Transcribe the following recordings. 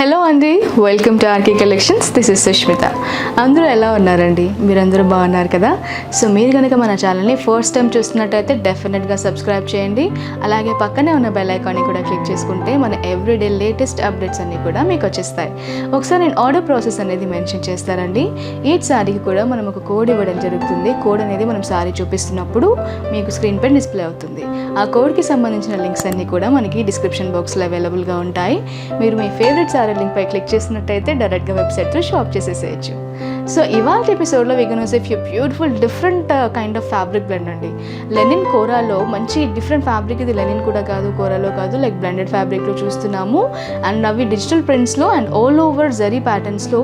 Hello అండి, welcome to RK collections. This is Sushmita. అందరూ ఎలా ఉన్నారండి? మీరందరూ బాగున్నారు కదా? సో మీరు కనుక మన ఛానల్ని ఫస్ట్ టైం చూస్తున్నట్టయితే డెఫినెట్గా సబ్స్క్రైబ్ చేయండి. అలాగే పక్కనే ఉన్న బెల్ ఐకాన్ని కూడా క్లిక్ చేసుకుంటే మన ఎవ్రీడే లేటెస్ట్ అప్డేట్స్ అన్నీ కూడా మీకు వచ్చేస్తాయి. ఒకసారి నేను ఆర్డర్ ప్రాసెస్ అనేది మెన్షన్ చేస్తారండి. ఈచ్ శారీకి కూడా మనం ఒక కోడ్ ఇవ్వడం జరుగుతుంది. కోడ్ అనేది మనం శారీ చూపిస్తున్నప్పుడు మీకు స్క్రీన్ పై డిస్ప్లే అవుతుంది. ఆ కోడ్కి సంబంధించిన లింక్స్ అన్నీ కూడా మనకి డిస్క్రిప్షన్ బాక్స్లో అవైలబుల్గా ఉంటాయి. మీరు మీ ఫేవరెట్ శారీ లింక్ పై క్లిక్ చేసినట్టయితే డైరెక్ట్గా వెబ్సైట్లో షాప్ చేసేసేయచ్చు. సో ఇవాళ ఎపిసోడ్లో we can say beautiful different kind of fabric blend అండి. లెనిన్ కోరాలో మంచి డిఫరెంట్ ఫ్యాబ్రిక్. ఇది లెనిన్ కూడా కాదు, కోరాలో కాదు, లైక్ బ్లెండెడ్ ఫ్యాబ్రిక్లో చూస్తున్నాము. అండ్ అవి డిజిటల్ ప్రింట్స్లో అండ్ ఆల్ ఓవర్ జరీ ప్యాటర్న్స్లో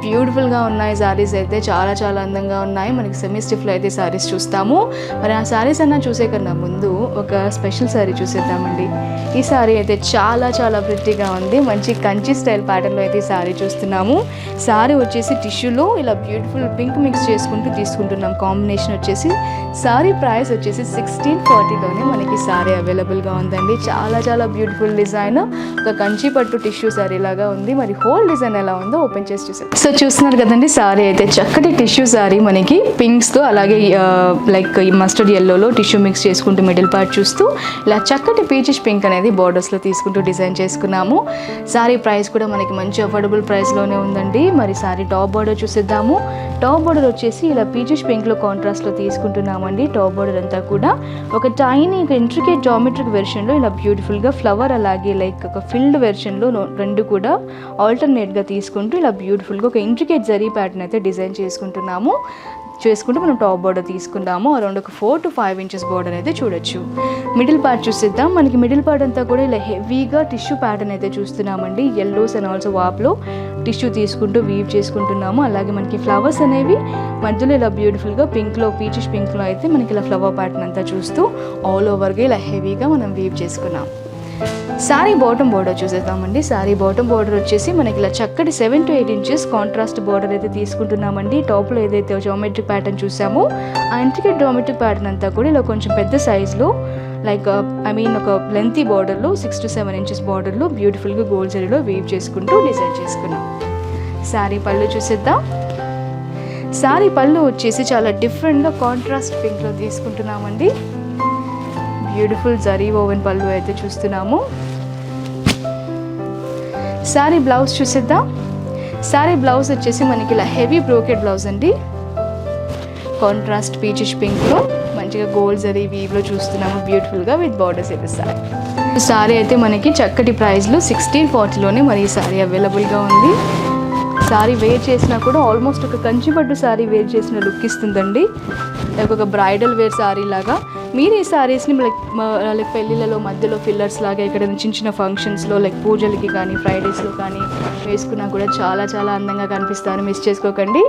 బ్యూటిఫుల్గా ఉన్నాయి. శారీస్ అయితే చాలా చాలా అందంగా ఉన్నాయి. మనకి సెమీ స్టిఫ్లో అయితే శారీస్ చూస్తాము. మరి ఆ శారీస్ అన్నా చూసే కన్నా ముందు ఒక స్పెషల్ శారీ చూసేద్దామండి. ఈ శారీ అయితే చాలా చాలా ప్రిట్టిగా ఉంది. మంచి కంచి స్టైల్ ప్యాటర్న్లో అయితే ఈ శారీ చూస్తున్నాము. శారీ వచ్చేసి టిష్యూలో ఇలా బ్యూటిఫుల్ పింక్ మిక్స్ చేసుకుంటూ తీసుకుంటున్నాం. కాంబినేషన్ వచ్చేసి శారీ ప్రైస్ వచ్చేసి 1640లోనే మనకి శారీ అవైలబుల్గా ఉందండి. చాలా చాలా బ్యూటిఫుల్ డిజైన్. ఒక కంచి పట్టు టిష్యూ శారీ లాగా ఉంది. మరి హోల్ డిజైన్ ఎలా ఉందో ఓపెన్ చేసి చూసాం. సో చూస్తున్నారు కదండి, శారీ అయితే చక్కటి టిష్యూ శారీ. మనకి పింక్స్తో అలాగే లైక్ మస్టర్డ్ ఎల్లోలో టిష్యూ మిక్స్ చేసుకుంటూ మిడిల్ పార్ట్ చూస్తూ ఇలా చక్కటి పీచిష్ పింక్ అనేది బార్డర్స్లో తీసుకుంటూ డిజైన్ చేసుకున్నాము. శారీ ప్రైస్ కూడా మనకి మంచి అఫోర్డబుల్ ప్రైస్లోనే ఉందండి. మరి శారీ టాప్ బార్డర్ చూసేద్దాము. టాప్ బార్డర్ వచ్చేసి ఇలా పీచిష్ పింక్లో కాంట్రాస్ట్లో తీసుకుంటున్నామండి. టాప్ బార్డర్ అంతా కూడా ఒక టైనీ ఇంట్రికేట్ జామెట్రిక్ వెర్షన్లో ఇలా బ్యూటిఫుల్గా ఫ్లవర్ అలాగే లైక్ ఒక ఫిల్డ్ వెర్షన్లో రెండు కూడా ఆల్టర్నేట్గా తీసుకుంటూ ఇలా బ్యూటిఫుల్గా ఒక ఇంట్రికేట్ జరీ ప్యాటర్న్ అయితే డిజైన్ చేసుకుంటూ మనం టాప్ బార్డర్ తీసుకున్నాము. అరౌండ్ ఒక 4 to 5 inches బార్డర్ అయితే చూడొచ్చు. మిడిల్ పార్ట్ చూసేద్దాం. మనకి మిడిల్ పార్ట్ అంతా కూడా ఇలా హెవీగా టిష్యూ ప్యాటర్న్ అయితే చూస్తున్నామండి. ఎల్లోస్ అండ్ ఆల్సో వాప్లో టిష్యూ తీసుకుంటూ వీవ్ చేసుకుంటున్నాము. అలాగే మనకి ఫ్లవర్స్ అనేవి మధ్యలో ఇలా బ్యూటిఫుల్గా పింక్లో పీచిష్ పింక్లో అయితే మనకి ఇలా ఫ్లవర్ ప్యాటర్న్ అంతా చూస్తూ ఆల్ ఓవర్గా ఇలా హెవీగా మనం వీవ్ చేసుకున్నాం. శారీ బాటమ్ బార్డర్ చూసేద్దామండి. శారీ బాటమ్ బార్డర్ వచ్చేసి మనకి ఇలా చక్కటి 7 to 8 inches కాంట్రాస్ట్ బార్డర్ అయితే తీసుకుంటున్నామండి. టాప్లో ఏదైతే జామెట్రిక్ ప్యాటర్న్ చూసామో ఆ ఇంట్రికేట్ జామెట్రిక్ ప్యాటర్న్ అంతా కూడా ఇలా కొంచెం పెద్ద సైజ్లో లైక్ ఒక లెంతీ బార్డర్లో 6 to 7 inches బార్డర్లో బ్యూటిఫుల్గా గోల్డ్ జరీలో వీవ్ చేసుకుంటూ డిజైన్ చేసుకున్నాం. శారీ పళ్ళు చూసేద్దాం. శారీ పళ్ళు వచ్చేసి చాలా డిఫరెంట్గా కాంట్రాస్ట్ పింక్లో తీసుకుంటున్నామండి. బ్యూటిఫుల్ జరీ ఓవెన్ పళ్ళు అయితే చూస్తున్నాము. శారీ బ్లౌజ్ చూసేద్దాం. శారీ బ్లౌజ్ వచ్చేసి మనకి ఇలా హెవీ బ్రోకెడ్ బ్లౌజ్ అండి. కాంట్రాస్ట్ పీచిష్ పింక్లో మంచిగా గోల్డ్ జరీ వీవ్లో చూస్తున్నాము బ్యూటిఫుల్గా విత్ బార్డర్స్ అయితే శారీ అయితే మనకి చక్కటి ప్రైస్లో 1640లోనే మరి ఈ శారీ అవైలబుల్గా ఉంది. శారీ వేర్ చేసినా కూడా ఆల్మోస్ట్ ఒక కంచి పట్టు శారీ వేర్ చేసిన లుక్ ఇస్తుందండి. లైక్ ఒక బ్రైడల్ వేర్ శారీ లాగా. మీరు ఈ శారీస్ని లైక్ పెళ్ళిళ్ళలో మధ్యలో ఫిల్లర్స్ లాగా ఇక్కడ చిన్న చిన్న ఫంక్షన్స్లో లైక్ పూజలకి కానీ ఫ్రైడేస్లో కానీ వేసుకున్నా కూడా చాలా చాలా అందంగా కనిపిస్తారు. మిస్ చేసుకోకండి.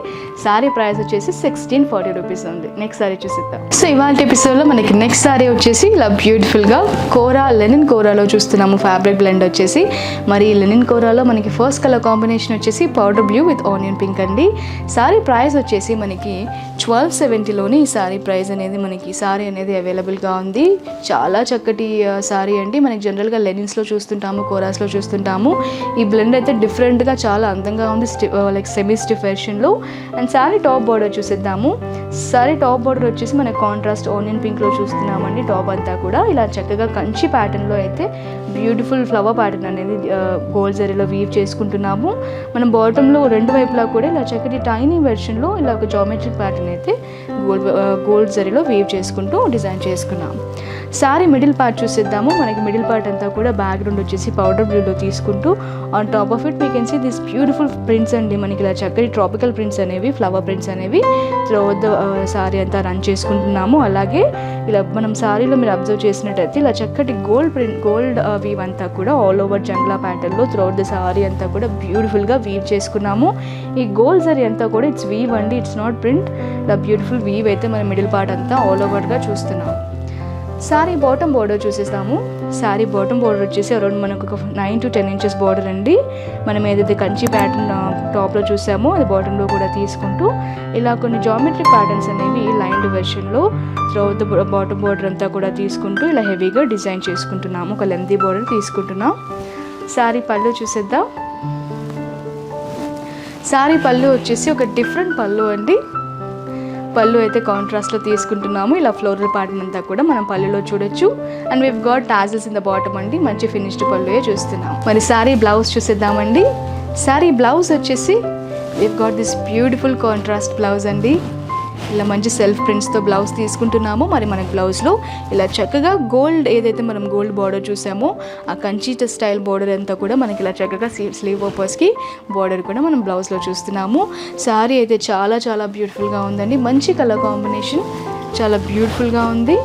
శారీ ప్రైస్ వచ్చేసి 1640 రూపీస్ ఉంది. నెక్స్ట్ శారీ చూసిద్దాం. సో ఇవాళ ఎపిసోడ్లో మనకి నెక్స్ట్ శారీ వచ్చేసి ఇలా బ్యూటిఫుల్గా లెనిన్ కోరాలో చూస్తున్నాము. ఫ్యాబ్రిక్ బ్లెండ్ వచ్చేసి మరి లెనిన్ కోరాలో మనకి ఫస్ట్ కలర్ కాంబినేషన్ వచ్చేసి powder blue with onion pink అండి. శారీ ప్రైస్ వచ్చేసి మనకి 1270లోనే ఈ శారీ ప్రైస్ అనేది మనకి శారీ అనేది అవైలబుల్గా ఉంది. చాలా చక్కటి శారీ అండి. మనకి జనరల్గా లెనిన్స్లో చూస్తుంటాము, కోరాస్లో చూస్తుంటాము. ఈ బ్లెండ్ అయితే డిఫరెంట్గా చాలా అందంగా ఉంది. లైక్ సెమీ స్టిఫ్ వెర్షన్లో. అండ్ శారీ టాప్ బార్డర్ చూసేద్దాము. శారీ టాప్ బార్డర్ వచ్చేసి మనకి కాంట్రాస్ట్ ఆనియన్ పింక్లో చూస్తున్నామండి. టాప్ అంతా కూడా ఇలా చక్కగా కంచి ప్యాటర్న్లో అయితే బ్యూటిఫుల్ ఫ్లవర్ ప్యాటర్న్ అనేది గోల్డ్ జరీలో వీవ్ చేసుకుంటున్నాము. మనం బాటంలో రెండు వైపులా కూడా ఇలా చక్కటి టైనీ వెర్షన్లో ఇలా ఒక జామెట్రిక్ ప్యాటర్న్ అయితే గోల్డ్ జరీలో వీవ్ చేసుకుంటూ డిజైన్ చేసుకున్నాం. శారీ మిడిల్ పార్ట్ చూసేద్దాము. మనకి మిడిల్ పార్ట్ అంతా కూడా బ్యాక్గ్రౌండ్ వచ్చేసి పౌడర్ బ్లూలో తీసుకుంటూ on top of it we can see this beautiful prints అండి. మనకి ఇలా చక్కటి ట్రాపికల్ ప్రింట్స్ అనేవి ఫ్లవర్ ప్రింట్స్ అనేవి త్రూఅవుట్ ద శారీ అంతా రన్ చేసుకుంటున్నాము. అలాగే ఇలా మనం శారీలో మీరు అబ్జర్వ్ చేసినట్టయితే ఇలా చక్కటి గోల్డ్ వీవ్ అంతా కూడా ఆల్ ఓవర్ జంగ్లా ప్యాటర్న్లో త్రూఅవుట్ ద శారీ అంతా కూడా బ్యూటిఫుల్గా వీవ్ చేసుకున్నాము. ఈ గోల్డ్ జరీ అంతా కూడా ఇట్స్ వీవ్ అండి, ఇట్స్ నాట్ ప్రింట్. ఇలా బ్యూటిఫుల్ వీవ్ అయితే మన మిడిల్ పార్ట్ అంతా ఆల్ ఓవర్గా చూస్తున్నాం. శారీ బాటమ్ బార్డర్ చూసేస్తాము. శారీ బాటమ్ బార్డర్ వచ్చేసి అరౌండ్ మనకు ఒక 9 to 10 inches బార్డర్ అండి. మనం ఏదైతే కంచి ప్యాటర్న్ టాప్లో చూసామో అది బాటంలో కూడా తీసుకుంటూ ఇలా కొన్ని జామెట్రిక్ ప్యాటర్న్స్ అనేవి లైన్డ్ వెర్షన్లో త్రూఅవుట్ ద బాటమ్ బార్డర్ అంతా కూడా తీసుకుంటూ ఇలా హెవీగా డిజైన్ చేసుకుంటున్నాము. ఒక లెంతీ బార్డర్ తీసుకుంటున్నాం. శారీ పళ్ళు చూసేద్దాం. శారీ పళ్ళు వచ్చేసి ఒక డిఫరెంట్ పళ్ళు అండి. పళ్ళు అయితే కాంట్రాస్ట్లో తీసుకుంటున్నాము. ఇలా ఫ్లోరల్ ప్యాటర్న్ అంతా కూడా మనం పళ్ళులో చూడొచ్చు. And weave got tassels in the bottom అండి. మంచి ఫినిష్డ్ పళ్ళుయే చూస్తున్నాం. మరి శారీ బ్లౌజ్ చూసేద్దామండి. శారీ బ్లౌజ్ వచ్చేసి weave got this beautiful contrast blouse అండి. ఇలా మంచి సెల్ఫ్ ప్రింట్స్తో బ్లౌజ్ తీసుకుంటున్నాము. మరి మనకి బ్లౌజ్లో ఇలా చక్కగా గోల్డ్, ఏదైతే మనం గోల్డ్ బార్డర్ చూసామో ఆ కంచీట స్టైల్ బార్డర్ అంతా కూడా మనకి ఇలా చక్కగా స్లీవ్ పర్పస్కి బార్డర్ కూడా మనం బ్లౌజ్లో చూస్తున్నాము. శారీ అయితే చాలా చాలా బ్యూటిఫుల్గా ఉందండి. మంచి కలర్ కాంబినేషన్, చాలా బ్యూటిఫుల్గా ఉంది.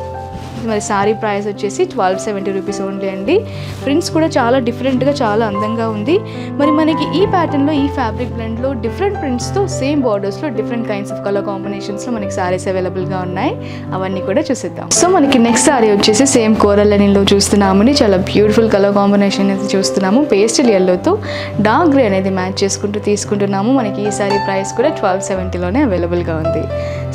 మరి శారీ ప్రైస్ వచ్చేసి 1270 రూపీస్ ఓన్లీ అండి. ప్రింట్స్ కూడా చాలా డిఫరెంట్గా, చాలా అందంగా ఉంది. మరి మనకి ఈ ప్యాటర్న్లో, ఈ ఫ్యాబ్రిక్ బ్లెండ్లో డిఫరెంట్ ప్రింట్స్తో సేమ్ బార్డర్స్లో డిఫరెంట్ కైండ్స్ ఆఫ్ కలర్ కాంబినేషన్స్లో మనకి శారీస్ అవైలబుల్గా ఉన్నాయి. అవన్నీ కూడా చూసేద్దాం. సో మనకి నెక్స్ట్ శారీ వచ్చేసి సేమ్ కోరల్ లెనిన్లో చూస్తున్నామని. చాలా బ్యూటిఫుల్ కలర్ కాంబినేషన్ అయితే చూస్తున్నాము. పేస్టల్ ఎల్లోతో డార్క్ గ్రే అనేది మ్యాచ్ చేసుకుంటూ తీసుకుంటున్నాము. మనకి ఈ శారీ ప్రైస్ కూడా 1270లోనే అవైలబుల్గా ఉంది.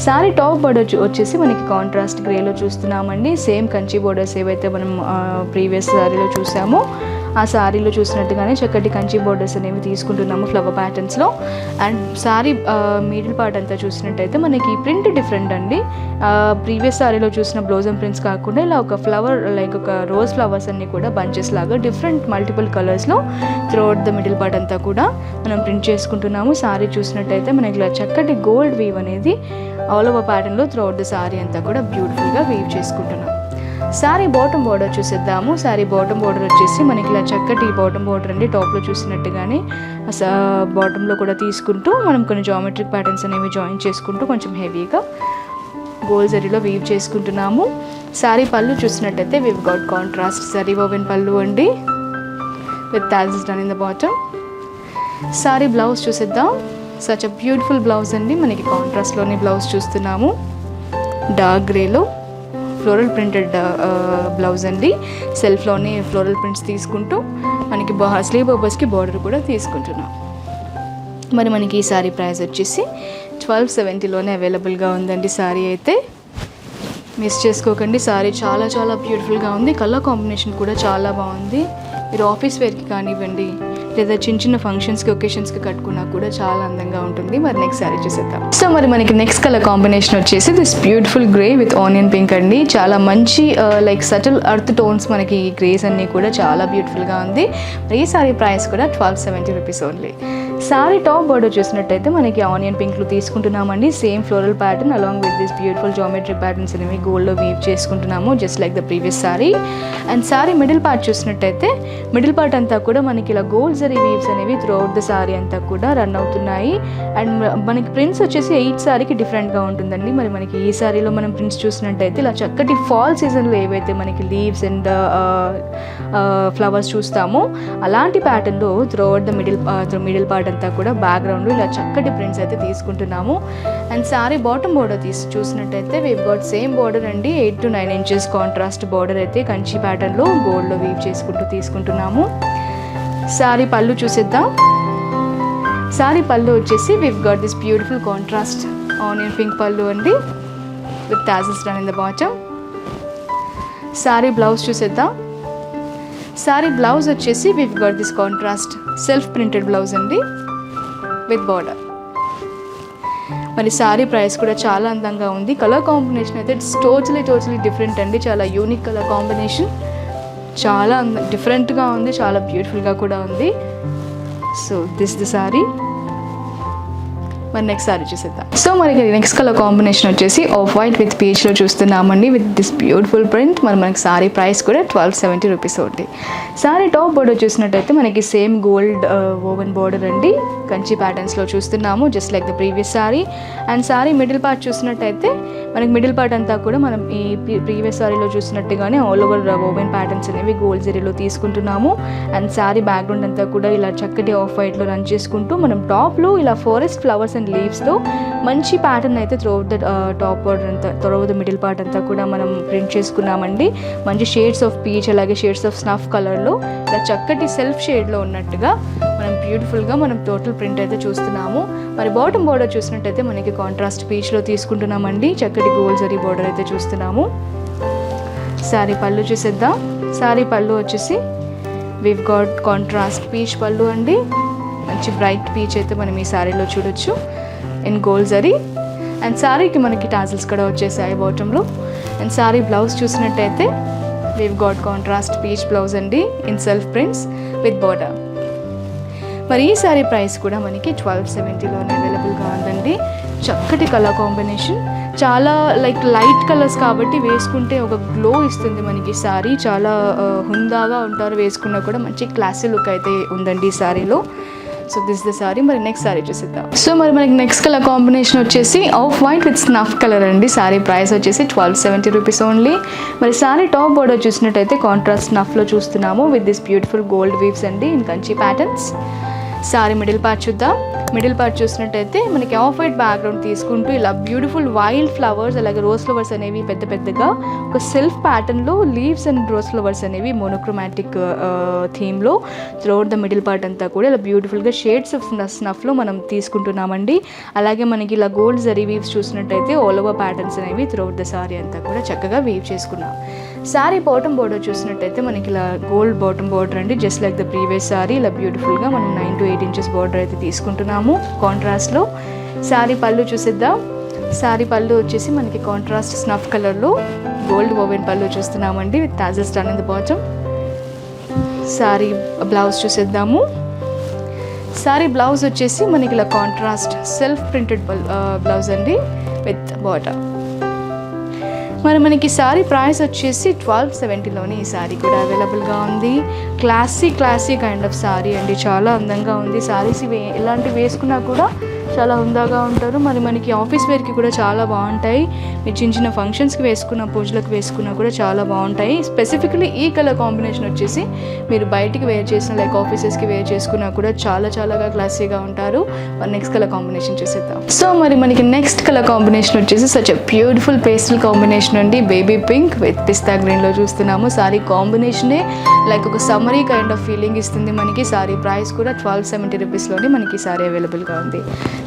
శారీ టాప్ బార్డర్ వచ్చేసి మనకి కాంట్రాస్ట్ గ్రేలో చూస్తున్నామండి. సేమ్ కంచి బోర్డర్స్ ఏవైతే మనం ప్రీవియస్ శారీలో చూసామో ఆ శారీలో చూసినట్టుగానే చక్కటి కంచి బోర్డర్స్ అనేవి తీసుకుంటున్నాము ఫ్లవర్ ప్యాటర్న్స్లో. అండ్ శారీ మిడిల్ పార్ట్ అంతా చూసినట్టయితే మనకి ప్రింట్ డిఫరెంట్ అండి. ప్రీవియస్ శారీలో చూసిన బ్లౌజమ్ ప్రింట్స్ కాకుండా ఇలా ఒక ఫ్లవర్, లైక్ ఒక రోజ్ ఫ్లవర్స్ అన్నీ కూడా బంచెస్ లాగా డిఫరెంట్ మల్టిపుల్ కలర్స్లో త్రూఅవుట్ ద మిడిల్ పార్ట్ అంతా కూడా మనం ప్రింట్ చేసుకుంటున్నాము. శారీ చూసినట్టయితే మనకి ఇలా చక్కటి గోల్డ్ వీవ్ అనేది ఆల్ ఓవర్ ప్యాటర్న్లో త్రూఅవుట్ ద శారీ అంతా కూడా బ్యూటిఫుల్గా వీవ్ చేసుకుంటున్నాం. శారీ బాటమ్ బార్డర్ చూసేద్దాము. శారీ బాటమ్ బార్డర్ వచ్చేసి మనకి ఇలా చక్కటి బాటమ్ బార్డర్ అండి. టాప్లో చూసినట్టుగానే బాటంలో కూడా తీసుకుంటూ మనం కొన్ని జామెట్రిక్ ప్యాటర్న్స్ అనేవి జాయిన్ చేసుకుంటూ కొంచెం హెవీగా గోల్డ్ జరీలో వీవ్ చేసుకుంటున్నాము. శారీ పళ్ళు చూసినట్టయితే weave got contrast zari woven పళ్ళు అండి with tassels done in the bottom. Sari blouse చూసేద్దాం. సచ్ అ బ్యూటిఫుల్ బ్లౌజ్ అండి. మనకి కాంట్రాస్ట్లోని బ్లౌజ్ చూస్తున్నాము. డార్క్ గ్రేలో ఫ్లోరల్ ప్రింటెడ్ బ్లౌజ్ అండి. సెల్ఫ్లోని ఫ్లోరల్ ప్రింట్స్ తీసుకుంటూ మనకి స్లీవ్ పర్పస్కి బార్డర్ కూడా తీసుకుంటున్నాం. మరి మనకి ఈ శారీ ప్రైస్ వచ్చేసి 1270లోనే అవైలబుల్గా ఉందండి. శారీ అయితే మిస్ చేసుకోకండి. శారీ చాలా చాలా బ్యూటిఫుల్గా ఉంది. కలర్ కాంబినేషన్ కూడా చాలా బాగుంది. మీరు ఆఫీస్ వేర్కి కానివ్వండి, లేదా చిన్న చిన్న ఫంక్షన్స్కి, ఒకేషన్స్కి కట్టుకున్నా కూడా చాలా అందంగా ఉంటుంది. మరి నెక్స్ట్ శారీ చూసేద్దాం. సో మరి మనకి నెక్స్ట్ కలర్ కాంబినేషన్ వచ్చేసి this beautiful grey with onion pink అండి. చాలా మంచి లైక్ సటిల్ అర్త్ టోన్స్ మనకి ఈ గ్రేస్ అన్నీ కూడా చాలా బ్యూటిఫుల్గా ఉంది. ఈ శారీ ప్రైస్ కూడా 1270 rupees only. Sari top border చూసినట్టయితే మనకి ఆనియన్ పింక్లో తీసుకుంటున్నామండి. Same floral pattern along with this beautiful geometric patterns అనేవి గోల్డ్లో వీవ్ చేసుకుంటున్నాము, just like the previous sari. And sari middle part చూసినట్టయితే మిడిల్ పార్ట్ అంతా కూడా మనకి ఇలా గోల్డ్ జరీ వీవ్స్ అనేవి త్రూఅవుట్ ద శారీ అంతా కూడా రన్ అవుతున్నాయి. అండ్ మనకి ప్రింట్స్ వచ్చేసి ఎయిట్ శారీకి డిఫరెంట్గా ఉంటుందండి. మరి మనకి ఈ శారీలో మనం ప్రింట్స్ చూసినట్టయితే ఇలా చక్కటి ఫాల్ సీజన్లో ఏవైతే మనకి లీవ్స్ అండ్ ఫ్లవర్స్ చూస్తామో అలాంటి ప్యాటర్న్లో త్రూఅవుట్ ద మిడిల్ పార్ట్ అంతా కూడా బ్యాక్గ్రౌండ్లో ఇలా చక్కటి ప్రింట్స్ అయితే తీసుకుంటున్నాము. అండ్ శారీ బాటమ్ బార్డర్ చూసినట్టయితే వీవ్ గాట్ సేమ్ బార్డర్ అండి. 8 to 9 inches కాంట్రాస్ట్ బార్డర్ అయితే కంచి ప్యాటర్న్లో గోల్డ్లో వీవ్ చేసుకుంటూ తీసుకుంటున్నాము. శారీ పళ్ళు చూసేద్దాం. శారీ పళ్ళు వచ్చేసి weave got this beautiful contrast onion pink పళ్ళు అండి with tassels done in the bottom. Sari blouse చూసేద్దాం. శారీ బ్లౌజ్ వచ్చేసి weave got this contrast self printed blouse అండి విత్ బార్డర్. మరి శారీ ప్రైస్ కూడా చాలా అందంగా ఉంది. కలర్ కాంబినేషన్ అయితే ఇట్స్ టోటలీ డిఫరెంట్ అండి. చాలా యూనిక్ కలర్ కాంబినేషన్, చాలా డిఫరెంట్గా ఉంది, చాలా బ్యూటిఫుల్గా కూడా ఉంది. So this the sari. మరి నెక్స్ట్ శారీ చూసేద్దాం. సో మనకి నెక్స్ట్ కలర్ కాంబినేషన్ వచ్చేసి ఆఫ్ వైట్ విత్ పీచ్లో చూస్తున్నామండి విత్ దిస్ బ్యూటిఫుల్ ప్రింట్. మరి మనకి శారీ ప్రైస్ కూడా 1270 రూపీస్ అవుతుంది. శారీ టాప్ బార్డర్ చూసినట్టయితే మనకి సేమ్ గోల్డ్ ఓవెన్ బార్డర్ అండి కంచి ప్యాటర్న్స్లో చూస్తున్నాము, just like the previous sari. And sari middle part చూసినట్టయితే మనకి మిడిల్ పార్ట్ అంతా కూడా మనం ఈ ప్రీవియస్ శారీలో చూసినట్టుగానే ఆల్ ఓవర్ ఓవెన్ ప్యాటర్న్స్ అనేవి గోల్డ్ జరీలో తీసుకుంటున్నాము. అండ్ శారీ బ్యాక్గ్రౌండ్ అంతా కూడా ఇలా చక్కటి ఆఫ్ వైట్లో రన్ చేసుకుంటూ మనం టాప్లో ఇలా ఫారెస్ట్ ఫ్లవర్స్ అండ్ లీవ్స్తో మంచి ప్యాటర్న్ అయితే త్రూఅవుట్ ద టాప్ బార్డర్ అంతా, త్రూఅవుట్ ద మిడిల్ పార్ట్ అంతా కూడా మనం ప్రింట్ చేసుకున్నామండి. మంచి షేడ్స్ ఆఫ్ పీచ్ అలాగే షేడ్స్ ఆఫ్ స్నఫ్ కలర్లో ఇలా చక్కటి సెల్ఫ్ షేడ్లో ఉన్నట్టుగా మనం బ్యూటిఫుల్గా మనం టోటల్ ప్రింట్ అయితే చూస్తున్నాము. మరి బాటమ్ బార్డర్ చూసినట్టయితే మనకి కాంట్రాస్ట్ పీచ్లో తీసుకుంటున్నామండి. చక్కటి గోల్డ్ జరీ బార్డర్ అయితే చూస్తున్నాము. శారీ పళ్ళు చూసేద్దాం. శారీ పళ్ళు వచ్చేసి వీవ్ గాట్ కాంట్రాస్ట్ పీచ్ పళ్ళు అండి మంచి బ్రైట్ పీచ్ అయితే మనం ఈ శారీలో చూడొచ్చు ఇన్ గోల్డ్ జరీ. అండ్ శారీకి మనకి టాజిల్స్ కూడా వచ్చేసాయి బాటంలో. అండ్ శారీ బ్లౌజ్ చూసినట్టయితే weave got contrast peach blouse అండి in self prints with border. మరి ఈ శారీ ప్రైస్ కూడా మనకి 1270లోనే అవైలబుల్గా ఉందండి. చక్కటి కలర్ కాంబినేషన్, చాలా లైట్ కలర్స్ కాబట్టి వేసుకుంటే ఒక గ్లో ఇస్తుంది మనకి శారీ. చాలా హుందాగా ఉంటారు, వేసుకున్నా కూడా మంచి క్లాసీ లుక్ అయితే ఉందండి ఈ శారీలో. So this the sari. మరి నెక్స్ట్ సారీ చూసేద్దాం. సో మరి మనకి నెక్స్ట్ కలర్ కాంబినేషన్ వచ్చేసి off white with snuff colour అండి. సారీ ప్రైస్ వచ్చేసి 1270 రూపీస్ ఓన్లీ. మరి సారీ టాప్ బోర్డర్ చూసినట్టయితే కాంట్రాస్ట్ స్నఫ్లో చూస్తున్నాము with this beautiful gold weaves అండి in Kanchi patterns. Sari middle part చూద్దాం. మిడిల్ పార్ట్ చూసినట్టయితే మనకి ఆఫ్ వైట్ బ్యాక్గ్రౌండ్ తీసుకుంటూ ఇలా బ్యూటిఫుల్ వైల్డ్ ఫ్లవర్స్ అలాగే రోజ్ ఫ్లవర్స్ అనేవి పెద్ద పెద్దగా ఒక సెల్ఫ్ ప్యాటర్న్లో లీవ్స్ అండ్ రోజ్ ఫ్లవర్స్ అనేవి మోనోక్రోమాటిక్ థీమ్లో త్రూఅవుట్ ద మిడిల్ పార్ట్ అంతా కూడా ఇలా బ్యూటిఫుల్గా షేడ్స్ ఆఫ్ స్నఫ్లో మనం తీసుకుంటున్నామండి. అలాగే మనకి ఇలా గోల్డ్ జరీ వీవ్స్ చూసినట్టయితే ఆల్ ఓవర్ ప్యాటర్న్స్ అనేవి త్రూఅవుట్ ద సారీ అంతా కూడా చక్కగా వీవ్ చేసుకున్నాం. సారీ బాటమ్ బోర్డర్ చూసినట్టయితే మనకి ఇలా గోల్డ్ బాటమ్ బోర్డర్ అండి, just like the previous sorry. ఇలా బ్యూటిఫుల్గా మనం 9 to 8 ఇంచెస్ బార్డర్ అయితే తీసుకుంటున్నాము కాంట్రాస్ట్లో. సారీ పళ్ళు చూసిద్దాం. సారీ పళ్ళు వచ్చేసి మనకి కాంట్రాస్ట్ స్నఫ్ కలర్లో గోల్డ్ ఓవెన్ పళ్ళు చూస్తున్నామండి with tassels done in the bottom. Sorry blouse చూసేద్దాము. సారీ బ్లౌజ్ వచ్చేసి మనకి ఇలా కాంట్రాస్ట్ సెల్ఫ్ ప్రింటెడ్ బ్లౌజ్ అండి విత్ బాటమ్. మరి మనకి సారీ ప్రైస్ వచ్చేసి 1270లోనే ఈ సారీ కూడా అవైలబుల్గా ఉంది. క్లాసీ కైండ్ ఆఫ్ సారీ అండి, చాలా అందంగా ఉంది. సారీస్ ఇలాంటివి వేసుకున్నా కూడా చాలా హుందాగా ఉంటారు. మరి మనకి ఆఫీస్ వేర్కి కూడా చాలా బాగుంటాయి. మీరు చిన్న చిన్న ఫంక్షన్స్కి వేసుకున్న, పూజలకు వేసుకున్నా కూడా చాలా బాగుంటాయి. స్పెసిఫికలీ ఈ కలర్ కాంబినేషన్ వచ్చేసి మీరు బయటికి వేర్ చేసిన లైక్ ఆఫీసెస్కి వేర్ చేసుకున్నా కూడా చాలాగా క్లాసీగా ఉంటారు. మరి నెక్స్ట్ కలర్ కాంబినేషన్ చూసేద్దాం. సో మరి మనకి నెక్స్ట్ కలర్ కాంబినేషన్ వచ్చేసి such a beautiful pastel combination అండి. బేబీ పింక్ విత్ పిస్తా గ్రీన్లో చూస్తున్నాము. సారీ కాంబినేషనే లైక్ ఒక సమ్మరీ కైండ్ ఆఫ్ ఫీలింగ్ ఇస్తుంది మనకి. సారీ ప్రైస్ కూడా 1270 రూపీస్లోనే మనకి సారీ అవైలబుల్గా ఉంది.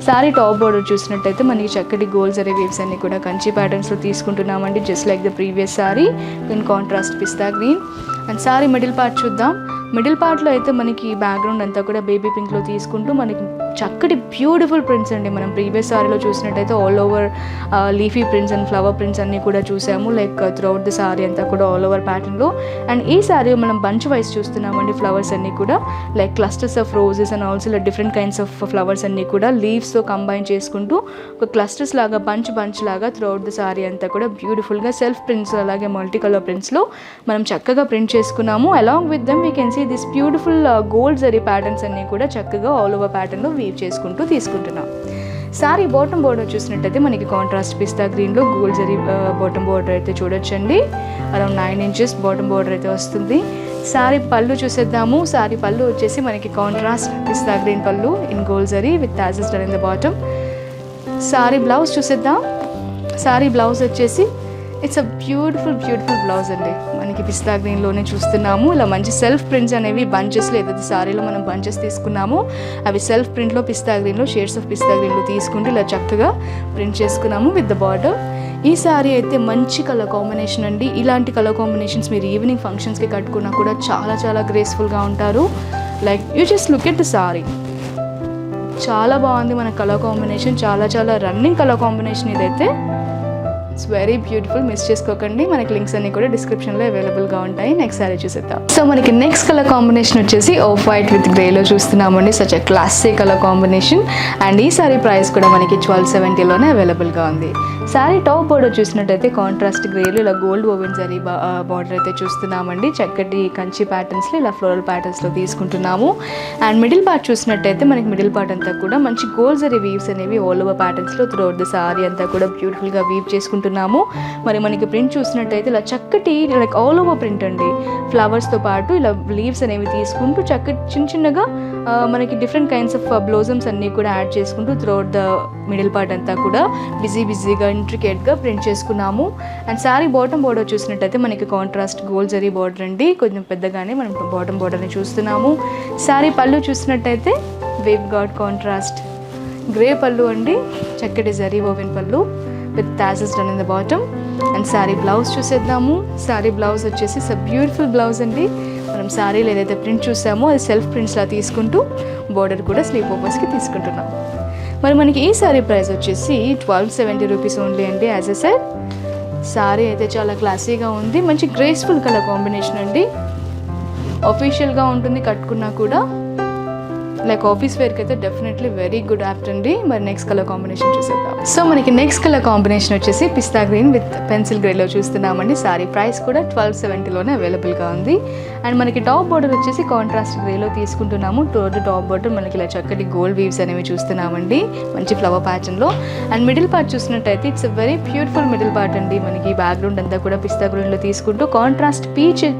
సారీ టాప్ బోర్డర్ చూసినట్టయితే మనకి చక్కటి గోల్డ్ జరీ వీవ్స్ అన్ని కూడా కంచి ప్యాటర్న్స్లో తీసుకుంటున్నామండి, just like the previous sari in contrast pista green. And sari middle part చూద్దాం. మిడిల్ పార్ట్లో అయితే మనకి బ్యాక్గ్రౌండ్ అంతా కూడా బేబీ పింక్లో తీసుకుంటూ మనకి చక్కటి బ్యూటిఫుల్ ప్రింట్స్ అండి. మనం ప్రీవియస్ సారీలో చూసినట్టయితే all over leafy prints and flower prints అన్నీ కూడా చూసాము లైక్ త్రూఅవుట్ ద సారీ అంతా కూడా ఆల్ ఓవర్ ప్యాటర్న్లో. అండ్ ఈ సారీ మనం బంచ్ వైజ్ చూస్తున్నామండి. ఫ్లవర్స్ అన్నీ కూడా like clusters of roses and also like different kinds of flowers అన్నీ కూడా లీవ్స్తో కంబైన్ చేసుకుంటూ ఒక క్లస్టర్స్ లాగా బంచ్ లాగా త్రూఅవుట్ ద సారీ అంతా కూడా బ్యూటిఫుల్గా సెల్ఫ్ ప్రింట్స్ అలాగే మల్టీ కలర్ ప్రింట్స్లో మనం చక్కగా ప్రింట్ చేసుకున్నాము. Along with them we can see this beautiful gold zari patterns అన్నీ కూడా చక్కగా ఆల్ ఓవర్ ప్యాటర్న్లో వీవ్ చేసుకుంటూ తీసుకుంటున్నాం. సారీ బాటమ్ బోర్డర్ చూసినట్టయితే మనకి కాంట్రాస్ట్ పిస్తా గ్రీన్లో గోల్డ్ జరీ బాటమ్ బోర్డర్ అయితే చూడొచ్చండి. అరౌండ్ 9 ఇంచెస్ బాటమ్ బోర్డర్ అయితే వస్తుంది. సారీ పళ్ళు చూసేద్దాము. సారీ పళ్ళు వచ్చేసి మనకి కాంట్రాస్ట్ పిస్తా గ్రీన్ పళ్ళు in gold zari with tassels done in the bottom. Sorry blouse చూసేద్దాం. సారీ బ్లౌజ్ వచ్చేసి ఇట్స్ అ బ్యూటిఫుల్ బ్లౌజ్ అండి. మనకి పిస్తా గ్రీన్లోనే చూస్తున్నాము. ఇలా మంచి సెల్ఫ్ ప్రింట్స్ అనేవి బంచెస్లో ఏదైతే సారీలో మనం బంచెస్ తీసుకున్నామో అవి సెల్ఫ్ ప్రింట్లో పిస్తా గ్రీన్లో షేడ్స్ ఆఫ్ పిస్తా గ్రీన్లో తీసుకుంటూ ఇలా చక్కగా ప్రింట్ చేసుకున్నాము విత్ ద బార్డర్. ఈ సారీ అయితే మంచి కలర్ కాంబినేషన్ అండి. ఇలాంటి కలర్ కాంబినేషన్స్ మీరు ఈవినింగ్ ఫంక్షన్స్కి కట్టుకున్నా కూడా చాలా గ్రేస్ఫుల్గా ఉంటారు. Like you just look at the sorry, చాలా బాగుంది మన కలర్ కాంబినేషన్. చాలా రన్నింగ్ కలర్ కాంబినేషన్ ఇదైతే. ఇట్స్ వెరీ బ్యూటిఫుల్, మిస్ చేసుకోకండి. మనకి లింక్స్ అన్ని కూడా డిస్క్రిప్షన్లో అవైలబుల్గా ఉంటాయి. నెక్స్ట్ సారీ చూసేద్దాం. సో మనకి నెక్స్ట్ కలర్ కాంబినేషన్ వచ్చేసి ఆఫ్ వైట్ విత్ గ్రేలో చూస్తున్నామండి. Such a classic colour combination. And ఈ సారీ ప్రైస్ కూడా మనకి 1270లోనే అవైలబుల్గా ఉంది. సారీ టాప్ బోర్డర్ చూసినట్టయితే కాంట్రాస్ట్ గ్రేలో ఇలా గోల్డ్ ఓవెన్ జరీ బార్డర్ అయితే చూస్తున్నామండి. చక్కటి కంచి ప్యాటర్న్స్లో ఇలా ఫ్లోరల్ ప్యాటర్న్స్లో తీసుకుంటున్నాము. అండ్ మిడిల్ పార్ట్ చూసినట్టయితే మనకి మిడిల్ పార్ట్ అంతా కూడా మంచి గోల్డ్ జరీ వీవ్స్ అనేవి ఆల్ ఓవర్ ప్యాటర్న్స్లో త్రూఅవుట్ ద సారీ అంతా కూడా బ్యూటిఫుల్గా వీవ్ చేసుకుంటున్నాము. మరి మనకి ప్రింట్ చూసినట్టయితే ఇలా చక్కటి లైక్ ఆల్ ఓవర్ ప్రింట్ అండి. ఫ్లవర్స్తో పాటు ఇలా లీవ్స్ అనేవి తీసుకుంటూ చక్కటి చిన్నగా మనకి డిఫరెంట్ కైండ్స్ ఆఫ్ బ్లోజమ్స్ అన్నీ కూడా యాడ్ చేసుకుంటూ త్రూఅవుట్ ద మిడిల్ పార్ట్ అంతా కూడా బిజీగా ఇంట్రికేట్గా ప్రింట్ చేసుకున్నాము. అండ్ సారీ బాటమ్ బోర్డర్ చూసినట్టయితే మనకి కాంట్రాస్ట్ గోల్డ్ జరీ బార్డర్ అండి. కొంచెం పెద్దగానే మనం బాటమ్ బోర్డర్ని చూస్తున్నాము. సారీ పళ్ళు చూసినట్టయితే వేవ్ గాట్ కాంట్రాస్ట్ గ్రే పళ్ళు అండి. చక్కటి జరీ ఓవెన్ పళ్ళు with tassels done in the bottom. And sorry blouse చూసేద్దాము. సారీ బ్లౌజ్ వచ్చేసి బ్యూటిఫుల్ బ్లౌజ్ అండి. మనం శారీలో ఏదైతే ప్రింట్ చూసామో అది సెల్ఫ్ ప్రింట్స్లా తీసుకుంటూ బోర్డర్ కూడా స్లీవ్ పర్పస్కి తీసుకుంటున్నాం. మరి మనకి ఈ శారీ ప్రైస్ వచ్చేసి 1270 రూపీస్ ఓన్లీ అండి. యాజ్ ఎ సెడ్ శారీ అయితే చాలా క్లాసీగా ఉంది, మంచి గ్రేస్ఫుల్ కలర్ కాంబినేషన్ అండి. ఆఫీషియల్గా ఉంటుంది కట్టుకున్నా కూడా, లైక్ ఆఫీస్ వేర్కి అయితే డెఫినెట్లీ వెరీ గుడ్ యాప్ట్ అండి. మరి నెక్స్ట్ కలర్ కాంబినేషన్ చూసేద్దాం. సో మనకి నెక్స్ట్ కలర్ కాంబినేషన్ వచ్చేసి పిస్తా గ్రీన్ విత్ పెన్సిల్ గ్రేలో చూస్తున్నామండి. సారీ ప్రైస్ కూడా 1270లోనే అవైలబుల్గా ఉంది. అండ్ మనకి టాప్ బార్డర్ వచ్చేసి కాంట్రాస్ట్ గ్రేలో తీసుకుంటున్నాము. టాప్ బార్డర్ మనకి ఇలా చక్కటి గోల్డ్ వీవ్స్ అనేవి చూస్తున్నామండి, మంచి ఫ్లవర్ ప్యాటర్న్లో. అండ్ మిడిల్ పార్ట్ చూసినట్టయితే it's a very beautiful middle part అండి. మనకి బ్యాక్గ్రౌండ్ అంతా కూడా పిస్తా గ్రీన్లో తీసుకుంటూ కాంట్రాస్ట్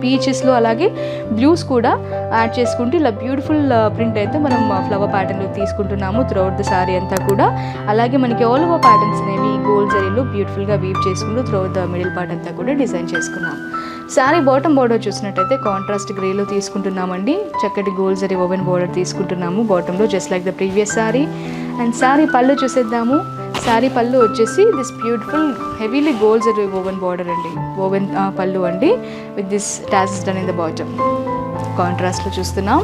పీచెస్లో అలాగే బ్లూస్ కూడా యాడ్ చేసుకుంటూ ఇలా బ్యూటిఫుల్ ప్రింట్ అయితే మనం ఫ్లవర్ ప్యాటర్న్లో తీసుకుంటున్నాము త్రూఅవుట్ ద సారీ అంతా కూడా. అలాగే మనకి ఆల్ ఓవర్ ప్యాటర్న్స్ అనేవి గోల్డ్ జరీలో బ్యూటిఫుల్గా వీవ్ చేసుకుంటూ త్రూఅవుట్ ద మిడిల్ పార్ట్ అంతా కూడా డిజైన్ చేసుకున్నాం. సారీ బాటమ్ బార్డర్ చూసినట్టయితే కాంట్రాస్ట్ గ్రేలో తీసుకుంటున్నామండి. చక్కటి గోల్డ్ జరీ ఓవెన్ బార్డర్ తీసుకుంటున్నాము బాటంలో, just like the previous sari. And sari pallu చూసేద్దాము. సారీ పళ్ళు వచ్చేసి this beautiful heavily gold zari woven border అండి, ఓవెన్ పళ్ళు అండి with this tassels done in the bottom కాంట్రాస్ట్లో చూస్తున్నాం.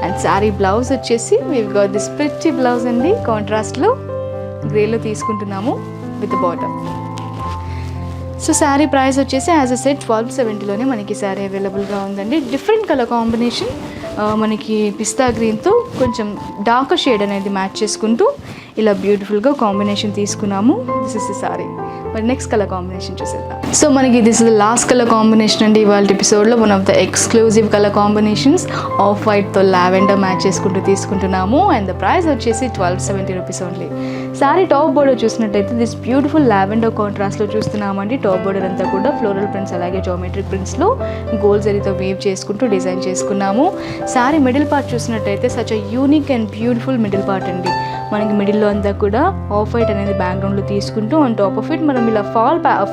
అండ్ శారీ బ్లౌజ్ వచ్చేసి weave got this pretty blouse అండి, కాంట్రాస్ట్లో గ్రేలో తీసుకుంటున్నాము with bottom. So sari price వచ్చేసి యాజ్ అ సెట్ 1270లోనే మనకి శారీ అవైలబుల్గా ఉందండి. డిఫరెంట్ కలర్ కాంబినేషన్, మనకి పిస్తా గ్రీన్తో కొంచెం డార్క్ షేడ్ అనేది మ్యాచ్ చేసుకుంటూ ఇలా బ్యూటిఫుల్గా కాంబినేషన్ తీసుకున్నాము. This is the sari. మరి నెక్స్ట్ కలర్ కాంబినేషన్ చూసేద్దాం. సో మనకి this is the last colour combination అండి ఇవాళ ఎపిసోడ్లో. One of the exclusive colour combinations off వైట్తో లావెండర్ మ్యాచ్ చేసుకుంటూ తీసుకుంటున్నాము. అండ్ ద ప్రైస్ వచ్చేసి 1270 rupees only. Sari top border చూసినట్టయితే దిస్ బ్యూటిఫుల్ లావెండర్ కాంట్రాస్ట్లో చూస్తున్నామండి. టాప్ బోర్డర్ అంతా కూడా ఫ్లోరల్ ప్రింట్స్ అలాగే జోమెట్రిక్ ప్రింట్స్లో గోల్డ్ జరీతో వేవ్ చేసుకుంటూ డిజైన్ చేసుకున్నాము. సారీ మిడిల్ పార్ట్ చూసినట్టయితే such a unique and beautiful middle part అండి. మనకి మిడిల్లో అంతా కూడా ఆఫ్ వైట్ అనేది బ్యాక్గ్రౌండ్లో తీసుకుంటూ ఆన్ టాప్ ఆఫ్ ఇట్ మనం ఇలా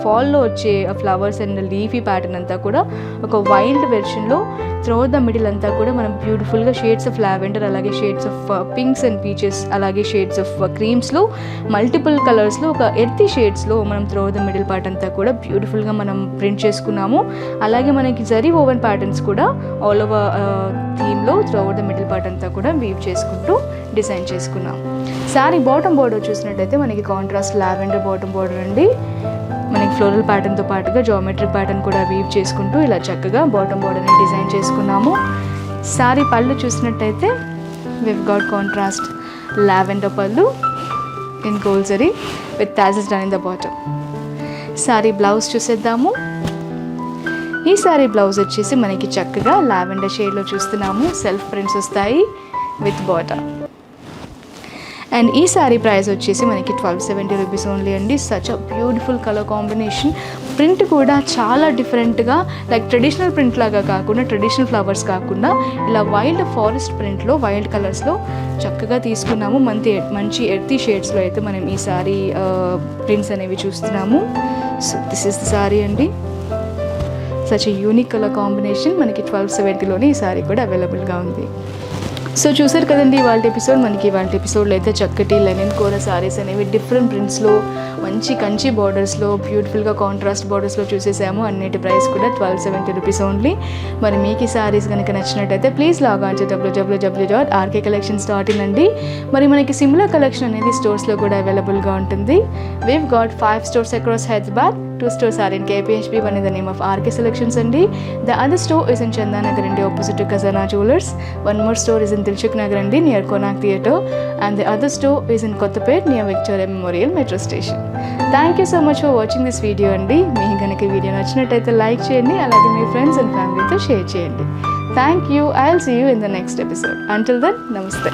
ఫాల్లో వచ్చే ఫ్లవర్స్ అండ్ లీఫీ ప్యాటర్న్ అంతా కూడా ఒక వైల్డ్ వెర్షన్లో త్రూఅవుట్ ద మిడిల్ అంతా కూడా మనం బ్యూటిఫుల్గా షేడ్స్ ఆఫ్ లావెండర్ అలాగే shades of pinks and peaches అలాగే షేడ్స్ ఆఫ్ క్రీమ్స్లో మల్టిపుల్ కలర్స్లో ఒక ఎర్తీ షేడ్స్లో మనం త్రూఅవుట్ ద మిడిల్ పార్ట్ అంతా కూడా బ్యూటిఫుల్గా మనం ప్రింట్ చేసుకున్నాము. అలాగే మనకి జరీ ఓవెన్ ప్యాటర్న్స్ కూడా ఆల్ ఓవర్ థీమ్లో త్రూఅవుట్ ద మిడిల్ పార్ట్ అంతా కూడా వీవ్ చేసుకుంటూ డిజైన్ చేసుకున్నాం. శారీ బాటమ్ బోర్డర్ చూసినట్టయితే మనకి కాంట్రాస్ట్ లావెండర్ బాటమ్ బోర్డర్ అండి. మనకి ఫ్లోరల్ ప్యాటర్న్తో పాటుగా జామెట్రిక్ ప్యాటర్న్ కూడా వీవ్ చేసుకుంటూ ఇలా చక్కగా బాటమ్ బోర్డర్ని డిజైన్ చేసుకున్నాము. శారీ పళ్ళు చూసినట్టయితే వివ్ గాట్ కాంట్రాస్ట్ లావెండర్ పళ్ళు in gold zari with టాసెస్ done in the bottom. Sari blouse చూసేద్దాము. ఈ శారీ బ్లౌజ్ వచ్చేసి మనకి చక్కగా లావెండర్ షేడ్లో చూస్తున్నాము. సెల్ఫ్ ప్రింట్స్ వస్తాయి విత్ బాటమ్. అండ్ ఈ శారీ ప్రైస్ వచ్చేసి మనకి 1270 రూపీస్ ఓన్లీ అండి. Such a beautiful colour combination. Print కూడా చాలా డిఫరెంట్గా, లైక్ ట్రెడిషనల్ ప్రింట్ లాగా కాకుండా, ట్రెడిషనల్ ఫ్లవర్స్ కాకుండా ఇలా వైల్డ్ ఫారెస్ట్ ప్రింట్లో వైల్డ్ కలర్స్లో చక్కగా తీసుకున్నాము. మంచి ఎర్తీ షేడ్స్లో అయితే మనం ఈ శారీ ప్రింట్స్ అనేవి చూస్తున్నాము. So this is the sari అండి. Such a unique colour combination. మనకి 1270లోనే ఈ శారీ కూడా అవైలబుల్గా ఉంది. సో చూసారు కదండి ఇవాళ ఎపిసోడ్. మనకి ఇవాళ ఎపిసోడ్లో అయితే చక్కటి లెనిన్ కోర సారీస్ అనేవి డిఫరెంట్ ప్రింట్స్లో మంచి కంచి బార్డర్స్లో బ్యూటిఫుల్గా కాంట్రాస్ట్ బార్డర్స్లో చూసేసాము. అన్నిటి ప్రైస్ కూడా 1270 రూపీస్ ఓన్లీ. మరి మీకు ఈ సారీస్ కనుక నచ్చినట్టయితే ప్లీజ్ లాగ్ ఆన్ www.rkcollections.in అండి. మరి మనకి సిమిలర్ కలెక్షన్ అనేది స్టోర్స్లో కూడా అవైలబుల్గా ఉంటుంది. Weave got 5 stores across Hyderabad. 2 stores are in KPHB. One is the name of RK Selections andi. The other store is in Chandanagar andi, opposite to Khazana Jewelers. One more store is in Dilshuk Nagar andi, near Konak Theatre. And the other store is in Kottapet, near Victoria Memorial Metro Station. Thank you so much for watching this video andi. Meeku ganaka video nachinataithe like cheyandi, alage me friends and family తో share cheyandi. Thank you. I'll see you in the next episode. Until then, namaste.